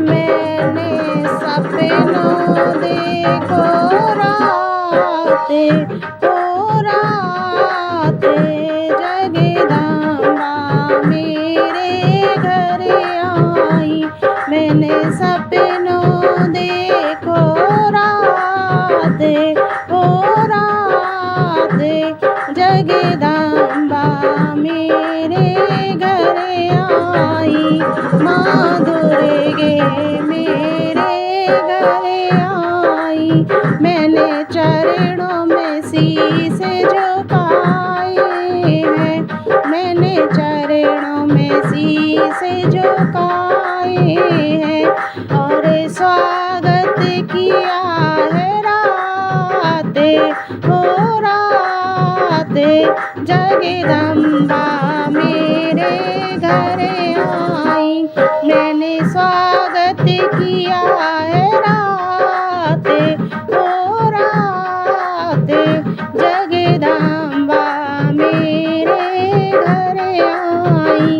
मैंने सपनों देखो राते ओ राते जगदम्बा मेरे घर आई। मैंने सपनों देखो राते ओ राते जगदम्बा मेरे घर आई। माँ दुर्गे मेरे घर आई। मैंने चरणों में शीश झुकाए हैं। मैंने चरणों में शीश झुकाए हैं और स्वागत किया है राते हो राते जगदम्बा मेरे घर आई। मैंने स्वागत किया है राते ओ राते जगदम्बा मेरे घर आई।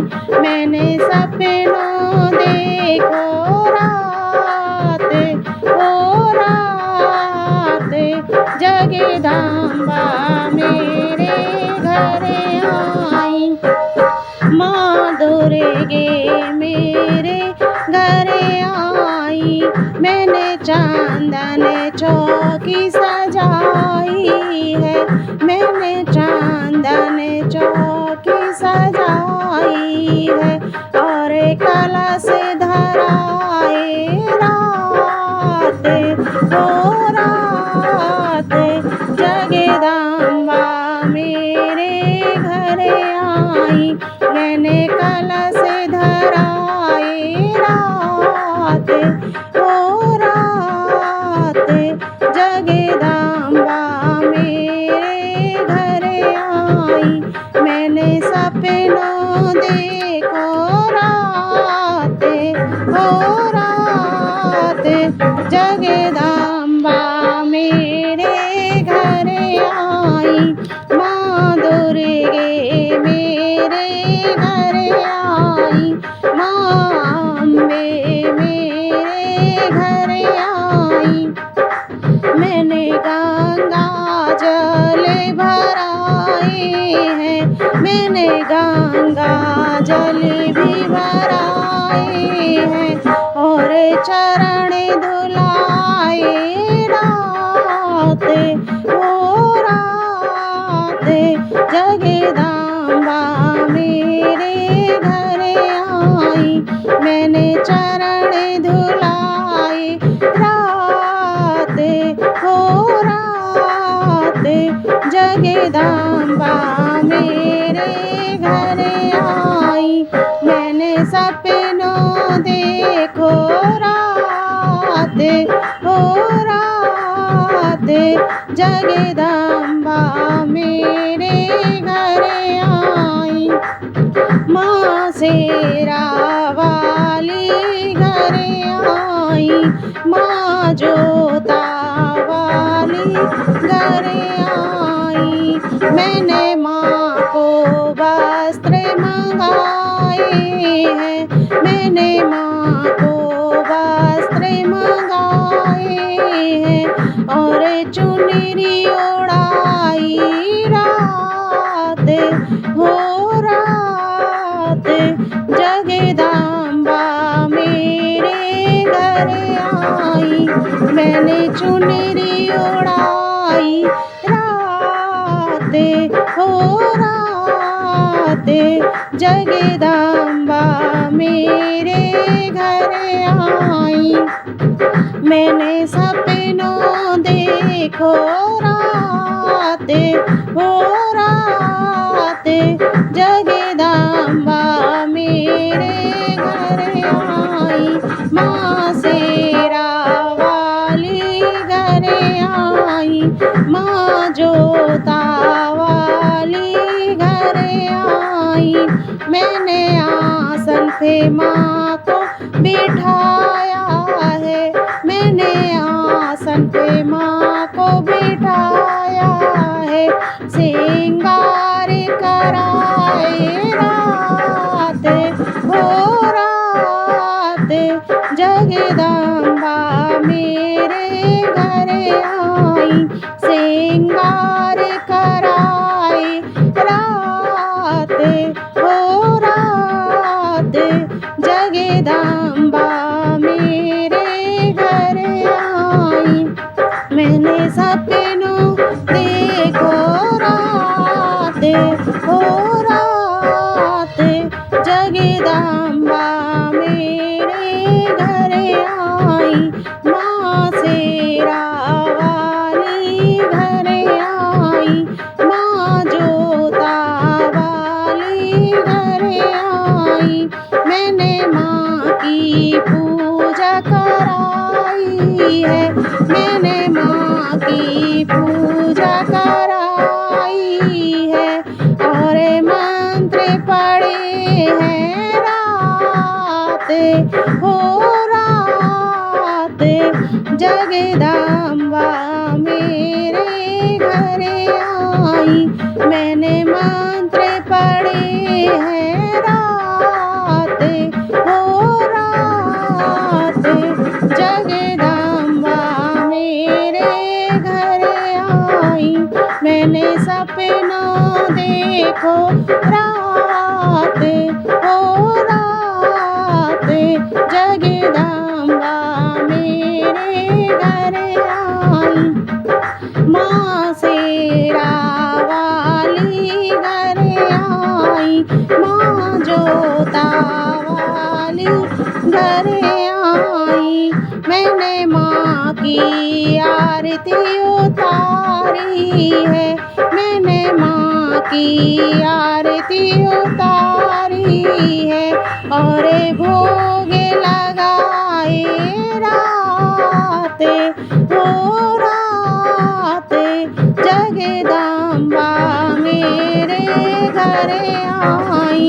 मैंने सपनों देखो राते ओ राते जगदम्बा मेरे घर आई। माँ दुर्गे मेरे घर आई। मैंने चांदन चौकी सजाई है। मैंने चांदन चौकी सजाई है और कलश धराए राते ओ राते जगदम्बा मेरे घर आई। मैंने कलश धराए राते ओ राते जगदम्बा मेरे घर आई। मैंने सपनों देखो राते ओ राते जगदम्बा मेरे घर आई। माँ दुर्गे मेरे घर आई। माँ अम्बे मेरे घर आई। मैंने गंगा जल भराए हैं। मैंने गंगा जल भी भराए हैं और चरण धुलाए राते ओ राते जगदम्बा मेरे घर आई। मैंने चरण धुलाए राते ओ राते जगदम्बा मेरे घर आई। मैंने सपनों देखो राते ओ राते जगदम्बा मेरे घर आई। माँ शेरा वाली घर आई। माँ जोता वाली घर आई। मैंने माँ को वस्त्र मंगाए हैं। मैंने माँ को वस्त्र मंगाए हैं और चुनरी ओढ़ाई राते हो राते जगदम्बा मेरे घर आई। मैंने चुनरी ओढ़ाई राते हो राते जगदम्बा मेरे घर आई। मैंने सपनों देखो राते हो राते जगदम्बा मेरे घर आई। माँ शेरा वाली घर आई। माँ जोता वाली घर आई। मैंने आसन पे माँ को बिठाया है। मैंने आसन पे माँ को बिठाया है। श्रृंगार कराए राते हो जगदम्बा मेरे घर आई, श्रृंगार कराए रात हो रात, जगदम्बा मेरे घर आई। मैंने सपनों देखो रात हो रात, जगदम्बा मेरे घर आई, माँ शेरा वाली घर आई, माँ जोता वाली घर आई। मैंने माँ की पूजा कराई है, मैंने माँ की पूजा कराई है, और मंत्र पढ़े हैं रात हो रात, जगदम्बा मेरे घर आई। मैंने मंत्र पढ़े हैं रात हो रात, जगदम्बा मेरे घर आई। मैंने सपनों देखो रात हो रात, जगदम्बा मेरे घर आई, माँ शेरा वाली घर आई, माँ जोता वाली घर आई। मैंने माँ की आरती उतारी है, मैंने माँ की आरती उतारी है, और भोग लगाए रात हो रात, जगदम्बा मेरे घर आई।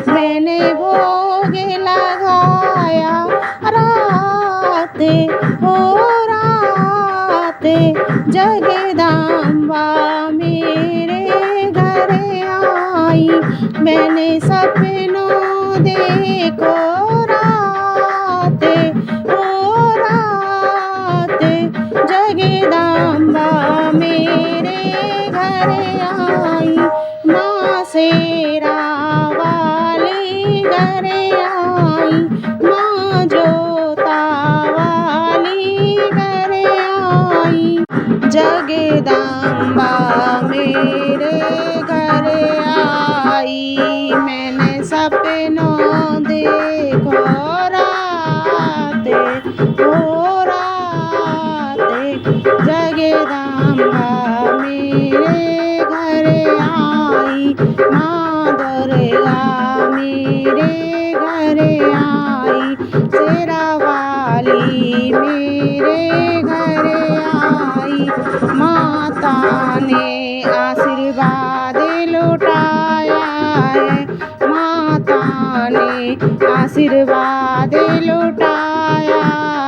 मैंने भोग लगाया रात हो रात, जगदम्बा मेरे घर आई। मैंने सपनों देखो रात हो रात, जगदम्बा मेरे घर आई, माँ शेरा वाली घर आई, माँ जोता वाली घर आई, जगदम्बा मेरे घर आई। मैंने सपनों देखो रात हो रात, जगदम्बा मेरे घर आई, माँ दुर्गा मेरे घर आई, शेरा वाली मेरे घर आई। माता ने आशीर्वाद लुटाया है, माता ने आशीर्वाद लुटाया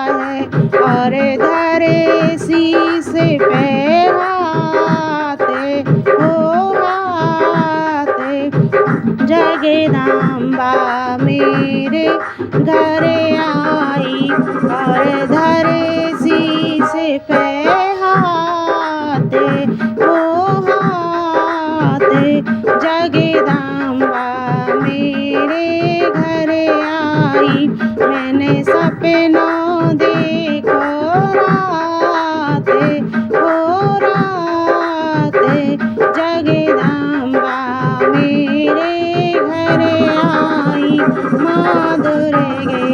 है, और धरे शीश पे हाथ हो हाथ, जगदम्बा मेरे घर आई, और धरे शीश पे हाथ हो हाथ, जगदम्बा मेरे घर आई। मैंने सपनों देखो रात हो रात, जगदम्बा मेरे घर आई, माँ दुर्गे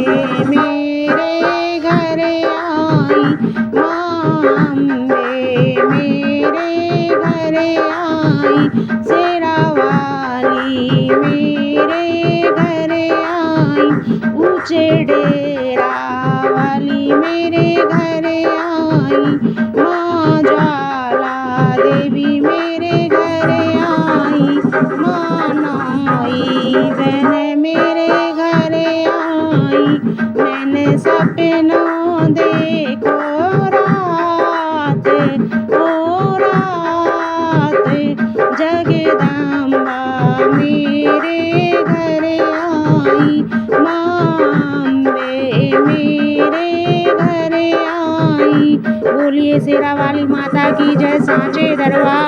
मेरे घर आई, माँ अम्बे मेरे घर आई, शेरा वाली मेरे घर आई, ऊंचे डेरा वाली मेरे घर आई, माँ ज्वाला देवी मेरे घर आई, माँ नाई बहन मेरे घर आई। मैंने सपनों देखो रात हो रात, जगदम्बा मेरे घर आई, माँ अम्बे मेरे घर आई। बोलिए शेरा वाली माता की जय, सांचे दरबार